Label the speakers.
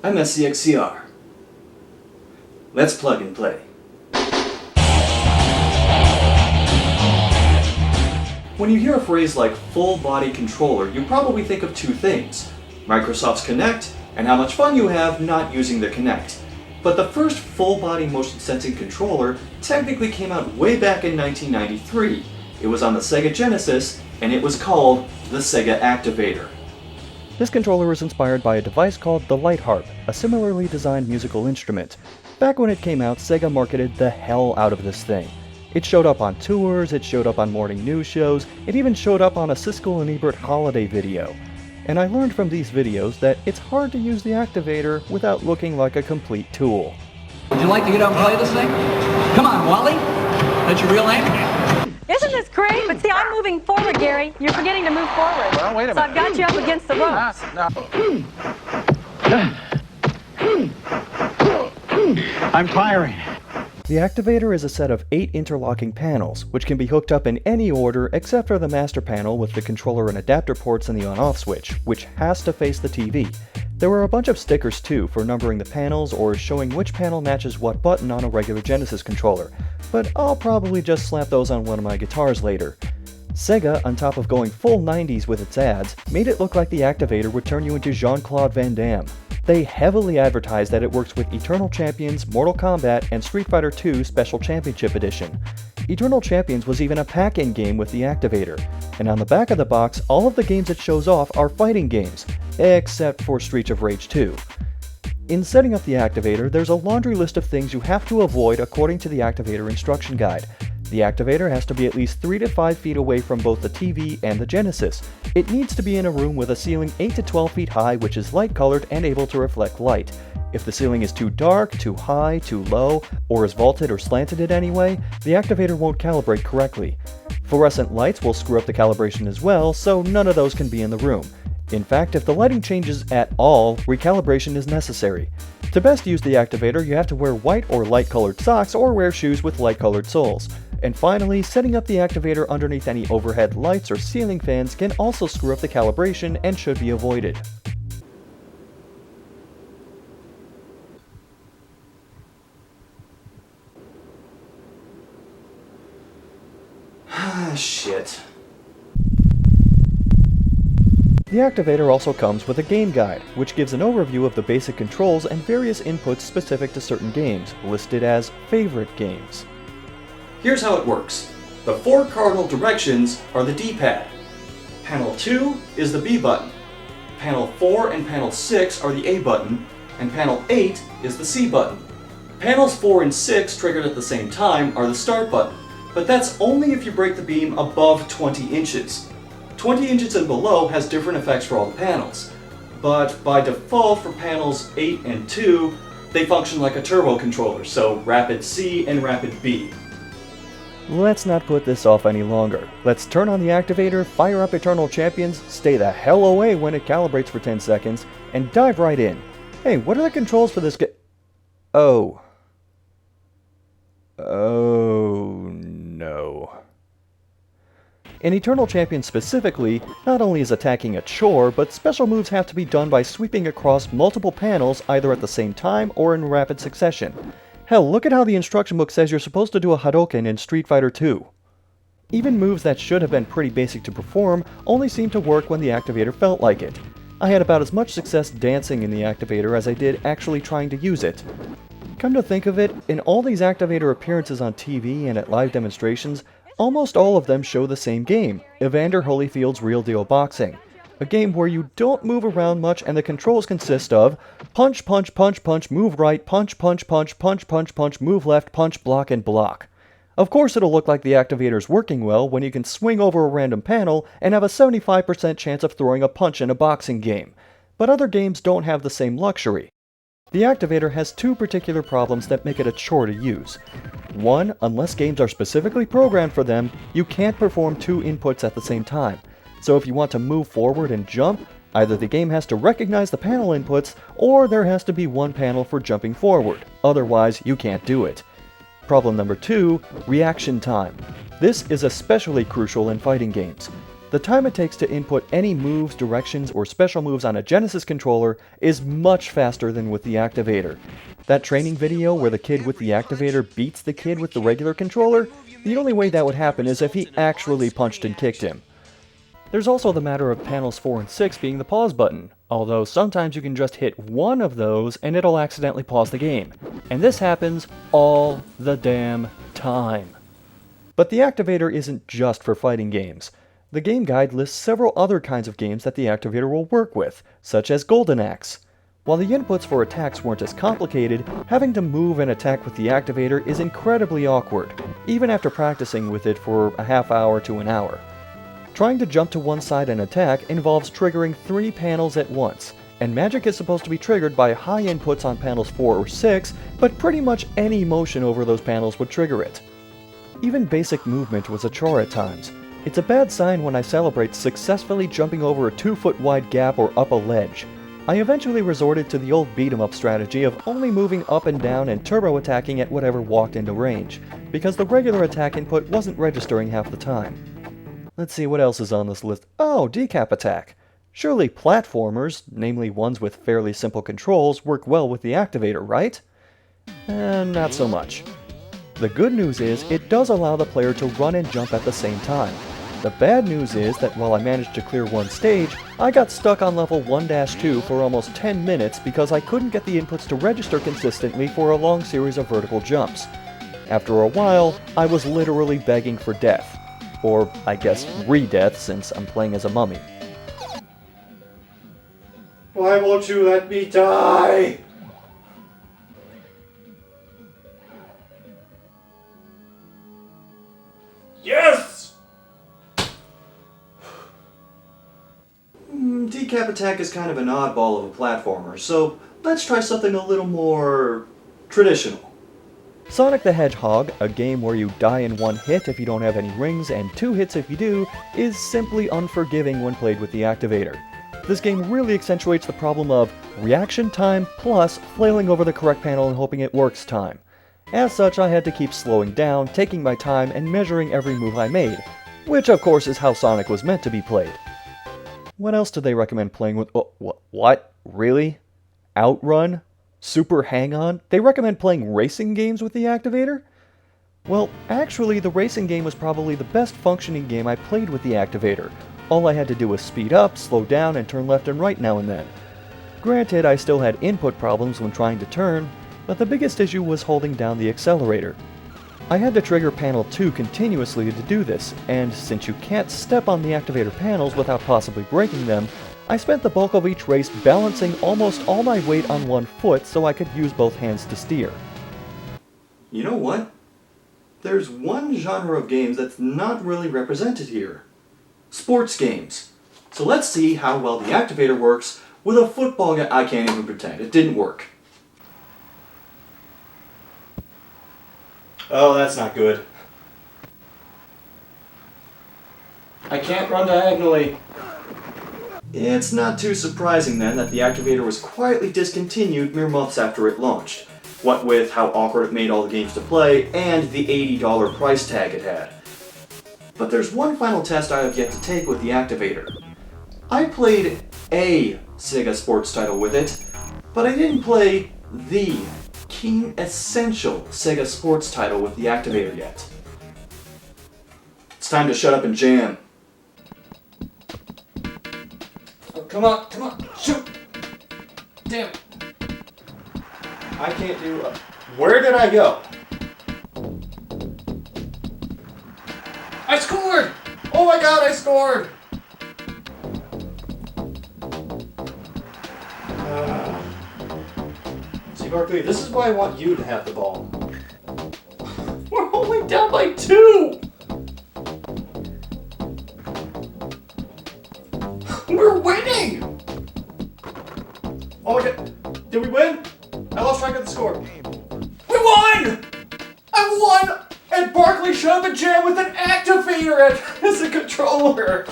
Speaker 1: I'm SCXCR. Let's plug and play. When you hear a phrase like full body controller, you probably think of two things: Microsoft's Kinect and how much fun you have not using the Kinect. But the first full body motion sensing controller technically came out way back in 1993. It was on the Sega Genesis, and it was called the Sega Activator.
Speaker 2: This controller was inspired by a device called the Light Harp, a similarly designed musical instrument. Back when it came out, Sega marketed the hell out of this thing. It showed up on tours, it showed up on morning news shows, it even showed up on a Siskel and Ebert holiday video. And I learned from these videos that it's hard to use the Activator without looking like a complete tool.
Speaker 3: Would you like to get out and play this thing? Come on, Wally. That's your real name?
Speaker 4: Isn't this great? But see, I'm moving forward, Gary. You're forgetting to move forward.
Speaker 5: Well, wait a minute.
Speaker 4: So I've got you up against the ropes.
Speaker 5: I'm firing.
Speaker 2: The Activator is a set of 8 interlocking panels, which can be hooked up in any order except for the master panel with the controller and adapter ports and the on-off switch, which has to face the TV. There were a bunch of stickers too for numbering the panels or showing which panel matches what button on a regular Genesis controller, but I'll probably just slap those on one of my guitars later. Sega, on top of going full 90s with its ads, made it look like the Activator would turn you into Jean-Claude Van Damme. They heavily advertised that it works with Eternal Champions, Mortal Kombat, and Street Fighter II Special Championship Edition. Eternal Champions was even a pack-in game with the Activator, and on the back of the box, all of the games it shows off are fighting games, except for Streets of Rage 2. In setting up the Activator, there's a laundry list of things you have to avoid according to the Activator instruction guide. The Activator has to be at least 3 to 5 feet away from both the TV and the Genesis. It needs to be in a room with a ceiling 8 to 12 feet high which is light-colored and able to reflect light. If the ceiling is too dark, too high, too low, or is vaulted or slanted in any way, the Activator won't calibrate correctly. Fluorescent lights will screw up the calibration as well, so none of those can be in the room. In fact, if the lighting changes at all, recalibration is necessary. To best use the Activator, you have to wear white or light-colored socks or wear shoes with light-colored soles. And finally, setting up the Activator underneath any overhead lights or ceiling fans can also screw up the calibration and should be avoided.
Speaker 1: Ah, shit.
Speaker 2: The Activator also comes with a game guide, which gives an overview of the basic controls and various inputs specific to certain games, listed as favorite games.
Speaker 1: Here's how it works. The 4 cardinal directions are the D-pad. Panel 2 is the B button. Panel 4 and Panel 6 are the A button, and Panel 8 is the C button. Panels 4 and 6 triggered at the same time are the start button, but that's only if you break the beam above 20 inches. 20 inches and below has different effects for all the panels, but by default for panels 8 and 2, they function like a turbo controller, so Rapid C and Rapid B.
Speaker 2: Let's not put this off any longer. Let's turn on the Activator, fire up Eternal Champions, stay the hell away when it calibrates for 10 seconds, and dive right in. Hey, what are the controls for this Oh no. In Eternal Champions specifically, not only is attacking a chore, but special moves have to be done by sweeping across multiple panels either at the same time or in rapid succession. Hell, look at how the instruction book says you're supposed to do a Hadouken in Street Fighter II. Even moves that should have been pretty basic to perform only seem to work when the Activator felt like it. I had about as much success dancing in the Activator as I did actually trying to use it. Come to think of it, in all these Activator appearances on TV and at live demonstrations, almost all of them show the same game, Evander Holyfield's Real Deal Boxing. A game where you don't move around much and the controls consist of punch, punch, punch, punch, move right, punch, punch, punch, punch, punch, punch, move left, punch, block, and block. Of course it'll look like the Activator's working well when you can swing over a random panel and have a 75% chance of throwing a punch in a boxing game, but other games don't have the same luxury. The Activator has 2 particular problems that make it a chore to use. 1, unless games are specifically programmed for them, you can't perform 2 inputs at the same time. So if you want to move forward and jump, either the game has to recognize the panel inputs, or there has to be 1 panel for jumping forward. Otherwise, you can't do it. Problem number 2, reaction time. This is especially crucial in fighting games. the time it takes to input any moves, directions, or special moves on a Genesis controller is much faster than with the Activator. That training video where the kid with the Activator beats the kid with the regular controller, the only way that would happen is if he actually punched and kicked him. There's also the matter of panels 4 and 6 being the pause button, although sometimes you can just hit one of those and it'll accidentally pause the game. And this happens all the damn time. But the Activator isn't just for fighting games. The game guide lists several other kinds of games that the Activator will work with, such as Golden Axe. While the inputs for attacks weren't as complicated, having to move and attack with the Activator is incredibly awkward, even after practicing with it for a half hour to an hour. Trying to jump to one side and attack involves triggering 3 panels at once, and magic is supposed to be triggered by high inputs on panels 4 or 6, but pretty much any motion over those panels would trigger it. Even basic movement was a chore at times. It's a bad sign when I celebrate successfully jumping over a 2-foot wide gap or up a ledge. I eventually resorted to the old beat-em-up strategy of only moving up and down and turbo attacking at whatever walked into range, because the regular attack input wasn't registering half the time. Let's see what else is on this list. Oh, decap attack. Surely platformers, namely ones with fairly simple controls, work well with the Activator, right? Not so much. The good news is it does allow the player to run and jump at the same time. The bad news is that while I managed to clear one stage, I got stuck on level 1-2 for almost 10 minutes because I couldn't get the inputs to register consistently for a long series of vertical jumps. After a while, I was literally begging for death. Or, I guess, re-death since I'm playing as a mummy.
Speaker 1: Why won't you let me die? Yes! Decap attack is kind of an oddball of a platformer, so let's try something a little more traditional.
Speaker 2: Sonic the Hedgehog, a game where you die in 1 hit if you don't have any rings and 2 hits if you do, is simply unforgiving when played with the Activator. This game really accentuates the problem of reaction time plus flailing over the correct panel and hoping it works time. As such, I had to keep slowing down, taking my time, and measuring every move I made, which of course is how Sonic was meant to be played. What else do they recommend playing with? Oh, what? Really? Outrun? Super Hang-On? They recommend playing racing games with the Activator? Well, actually, the racing game was probably the best functioning game I played with the Activator. All I had to do was speed up, slow down, and turn left and right now and then. Granted, I still had input problems when trying to turn, but the biggest issue was holding down the accelerator. I had to trigger panel 2 continuously to do this, and since you can't step on the Activator panels without possibly breaking them, I spent the bulk of each race balancing almost all my weight on 1 foot so I could use both hands to steer.
Speaker 1: You know what? There's one genre of games that's not really represented here. Sports games. So let's see how well the Activator works with a football game. I can't even pretend. It didn't work. Oh, that's not good. I can't run diagonally. It's not too surprising then that the Activator was quietly discontinued mere months after it launched, what with how awkward it made all the games to play and the $80 price tag it had. But there's one final test I have yet to take with the Activator. I played a Sega sports title with it, but I didn't play the King Essential Sega sports title with the Activator yet. It's time to shut up and jam. Come on, shoot! Damn it. I can't do... Where did I go? I scored! Oh my god, I scored! See, Barkley, this is why I want you to have the ball. We're only down by 2! We're winning! Oh my god. Did we win? I lost track of the score. We won! I won! And Barkley shut up and jam with an Activator as a controller!